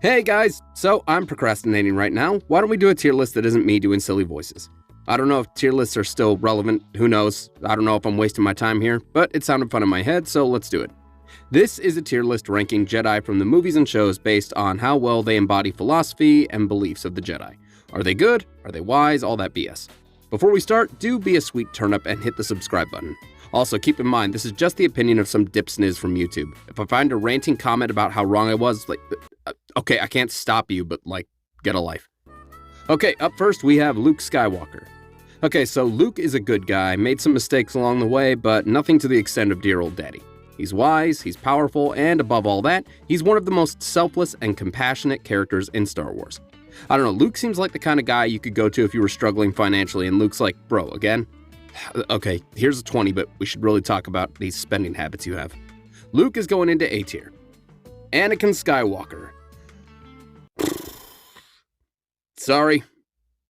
Hey guys, so I'm procrastinating right now. Why don't we do a tier list that isn't me doing silly voices? I don't know if tier lists are still relevant, who knows? I don't know if I'm wasting my time here, but it sounded fun in my head, so let's do it. This is a tier list ranking Jedi from the movies and shows based on how well they embody philosophy and beliefs of the Jedi. Are they good? Are they wise? All that BS. Before we start, do be a sweet turnip and hit the subscribe button. Also, keep in mind, this is just the opinion of some dipsniz from YouTube. If I find a ranting comment about how wrong I was, okay, I can't stop you, but get a life. Okay, up first we have Luke Skywalker. Okay, so Luke is a good guy, made some mistakes along the way, but nothing to the extent of dear old daddy. He's wise, he's powerful, and above all that, he's one of the most selfless and compassionate characters in Star Wars. I don't know, Luke seems like the kind of guy you could go to if you were struggling financially, and Luke's like, bro, again? Okay, here's a 20, but we should really talk about these spending habits you have. Luke is going into A tier. Anakin Skywalker. Sorry,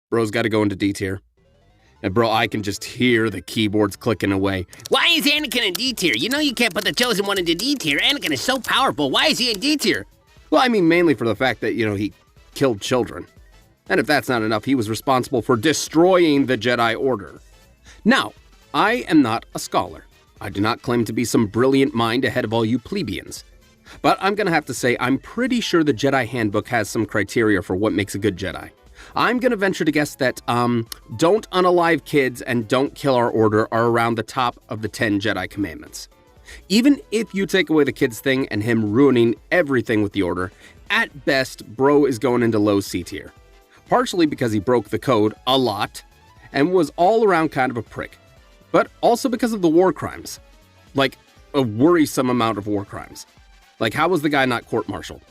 bro's got to go into D tier. And bro, I can just hear the keyboards clicking away. Why is Anakin in D tier? You know you can't put the Chosen One into D tier. Anakin is so powerful. Why is he in D tier? Well, I mean mainly for the fact that, he killed children. And if that's not enough, he was responsible for destroying the Jedi Order. Now, I am not a scholar. I do not claim to be some brilliant mind ahead of all you plebeians. But I'm gonna have to say I'm pretty sure the Jedi Handbook has some criteria for what makes a good Jedi. I'm gonna venture to guess that, don't unalive kids and don't kill our order are around the top of the 10 Jedi commandments. Even if you take away the kids thing and him ruining everything with the order, at best, bro is going into low C tier. Partially because he broke the code a lot and was all around kind of a prick, but also because of the war crimes. Like, a worrisome amount of war crimes. Like, how was the guy not court-martialed?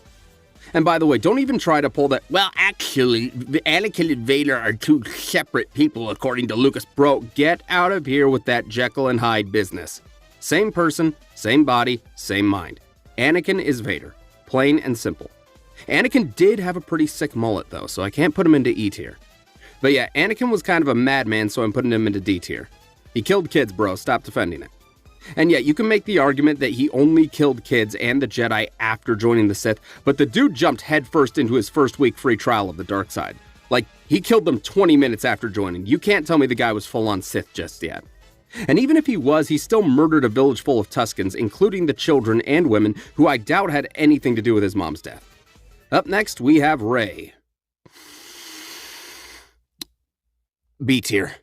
And by the way, don't even try to pull that, well, actually, the Anakin and Vader are two separate people, according to Lucas. Bro, get out of here with that Jekyll and Hyde business. Same person, same body, same mind. Anakin is Vader. Plain and simple. Anakin did have a pretty sick mullet, though, so I can't put him into E tier. But yeah, Anakin was kind of a madman, so I'm putting him into D tier. He killed kids, bro. Stop defending it. And yeah, you can make the argument that he only killed kids and the Jedi after joining the Sith, but the dude jumped headfirst into his first week free trial of the dark side. Like, he killed them 20 minutes after joining. You can't tell me the guy was full-on Sith just yet. And even if he was, he still murdered a village full of Tuskens, including the children and women, who I doubt had anything to do with his mom's death. Up next, we have Rey. B tier.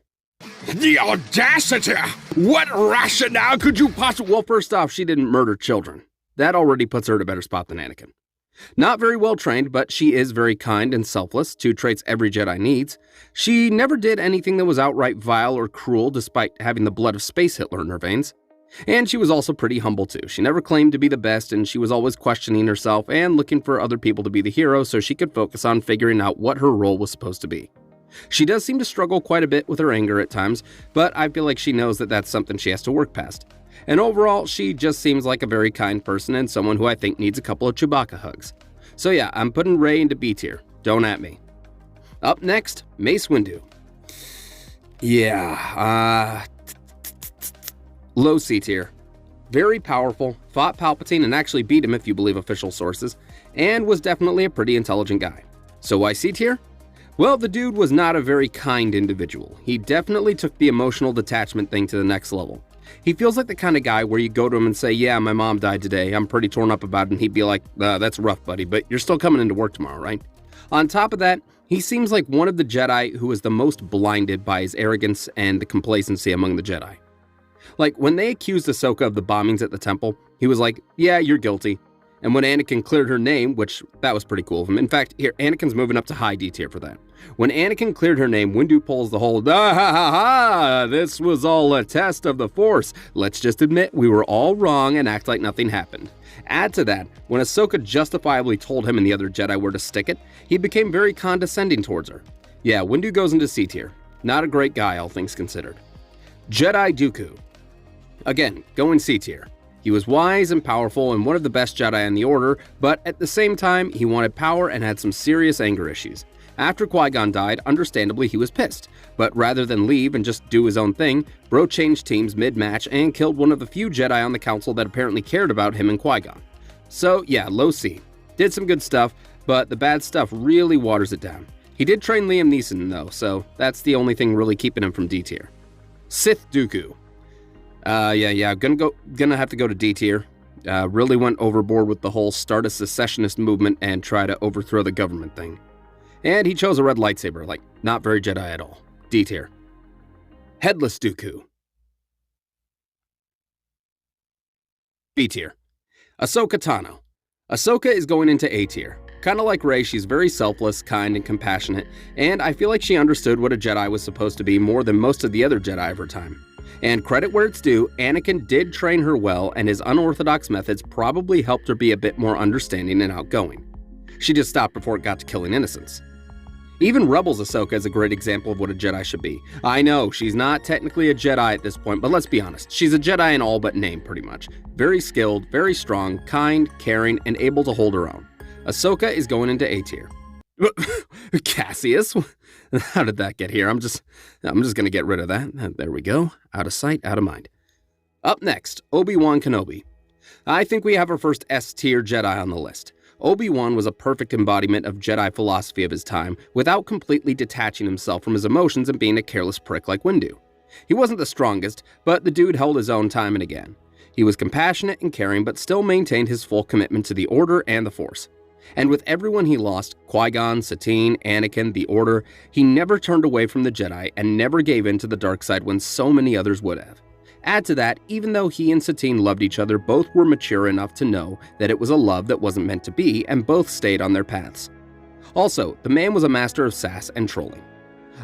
The audacity! What rationale could you possibly... Well, first off, she didn't murder children. That already puts her at a better spot than Anakin. Not very well trained, but she is very kind and selfless, two traits every Jedi needs. She never did anything that was outright vile or cruel, despite having the blood of Space Hitler in her veins. And she was also pretty humble too. She never claimed to be the best, and she was always questioning herself and looking for other people to be the hero so she could focus on figuring out what her role was supposed to be. She does seem to struggle quite a bit with her anger at times, but I feel like she knows that that's something she has to work past. And overall, she just seems like a very kind person and someone who I think needs a couple of Chewbacca hugs. So yeah, I'm putting Rey into B tier. Don't at me. Up next, Mace Windu. Yeah, low C tier. Very powerful, fought Palpatine and actually beat him if you believe official sources, and was definitely a pretty intelligent guy. So why C tier? Well, the dude was not a very kind individual. He definitely took the emotional detachment thing to the next level. He feels like the kind of guy where you go to him and say, yeah, my mom died today, I'm pretty torn up about it, and he'd be like, that's rough, buddy, but you're still coming into work tomorrow, right? On top of that, he seems like one of the Jedi who is the most blinded by his arrogance and the complacency among the Jedi. Like, when they accused Ahsoka of the bombings at the temple, he was like, yeah, you're guilty. And when Anakin cleared her name, which, that was pretty cool of him. In fact, here, Anakin's moving up to high D tier for that. When Anakin cleared her name, Windu pulls the whole, ah ha ha ha, this was all a test of the Force. Let's just admit we were all wrong and act like nothing happened. Add to that, when Ahsoka justifiably told him and the other Jedi where to stick it, he became very condescending towards her. Yeah, Windu goes into C tier. Not a great guy, all things considered. Jedi Dooku. Again, going C tier. He was wise and powerful and one of the best Jedi in the Order, but at the same time, he wanted power and had some serious anger issues. After Qui-Gon died, understandably he was pissed, but rather than leave and just do his own thing, Bro changed teams mid-match and killed one of the few Jedi on the Council that apparently cared about him and Qui-Gon. So yeah, low C. Did some good stuff, but the bad stuff really waters it down. He did train Liam Neeson though, so that's the only thing really keeping him from D tier. Sith Dooku. Gonna have to go to D tier. Really went overboard with the whole start a secessionist movement and try to overthrow the government thing. And he chose a red lightsaber, like, not very Jedi at all. D tier. Headless Dooku. B tier. Ahsoka Tano. Ahsoka is going into A tier. Kinda like Rey, she's very selfless, kind, and compassionate, and I feel like she understood what a Jedi was supposed to be more than most of the other Jedi of her time. And credit where it's due, Anakin did train her well, and his unorthodox methods probably helped her be a bit more understanding and outgoing. She just stopped before it got to killing innocents. Even Rebels Ahsoka is a great example of what a Jedi should be. I know, she's not technically a Jedi at this point, but let's be honest, she's a Jedi in all but name, pretty much. Very skilled, very strong, kind, caring, and able to hold her own. Ahsoka is going into A tier. Cassius? How did that get here? I'm just gonna get rid of that. There we go. Out of sight, out of mind. Up next, Obi-Wan Kenobi. I think we have our first S-tier Jedi on the list. Obi-Wan was a perfect embodiment of Jedi philosophy of his time, without completely detaching himself from his emotions and being a careless prick like Windu. He wasn't the strongest, but the dude held his own time and again. He was compassionate and caring, but still maintained his full commitment to the Order and the Force. And with everyone he lost, Qui-Gon, Satine, Anakin, the Order, he never turned away from the Jedi and never gave in to the dark side when so many others would have. Add to that, even though he and Satine loved each other, both were mature enough to know that it was a love that wasn't meant to be, and both stayed on their paths. Also, the man was a master of sass and trolling.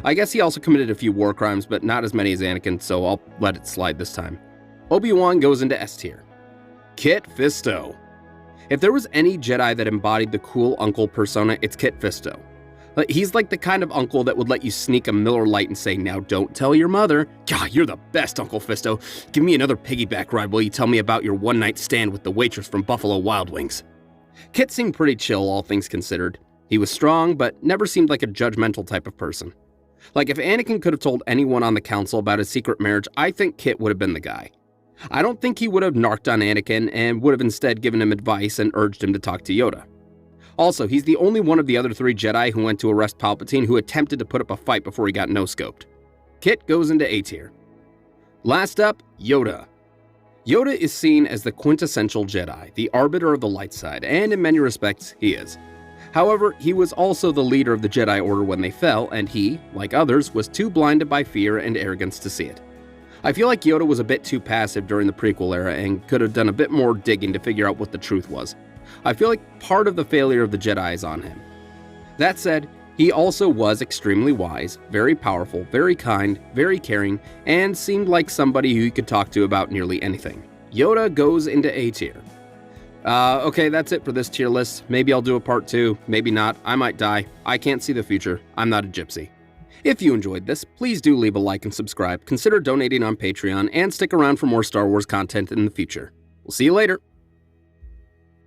I guess he also committed a few war crimes, but not as many as Anakin, so I'll let it slide this time. Obi-Wan goes into S tier. Kit Fisto. If there was any Jedi that embodied the cool uncle persona, it's Kit Fisto. He's like the kind of uncle that would let you sneak a Miller Lite and say, "Now don't tell your mother." God, you're the best, Uncle Fisto. Give me another piggyback ride while you tell me about your one-night stand with the waitress from Buffalo Wild Wings. Kit seemed pretty chill, all things considered. He was strong, but never seemed like a judgmental type of person. Like, if Anakin could have told anyone on the council about his secret marriage, I think Kit would have been the guy. I don't think he would have narked on Anakin and would have instead given him advice and urged him to talk to Yoda. Also, he's the only one of the other three Jedi who went to arrest Palpatine who attempted to put up a fight before he got no-scoped. Kit goes into A tier. Last up, Yoda. Yoda is seen as the quintessential Jedi, the arbiter of the light side, and in many respects, he is. However, he was also the leader of the Jedi Order when they fell, and he, like others, was too blinded by fear and arrogance to see it. I feel like Yoda was a bit too passive during the prequel era and could have done a bit more digging to figure out what the truth was. I feel like part of the failure of the Jedi is on him. That said, he also was extremely wise, very powerful, very kind, very caring, and seemed like somebody who you could talk to about nearly anything. Yoda goes into A tier. Okay, that's it for this tier list. Maybe I'll do a part 2, maybe not. I might die. I can't see the future. I'm not a gypsy. If you enjoyed this, please do leave a like and subscribe, consider donating on Patreon, and stick around for more Star Wars content in the future. We'll see you later.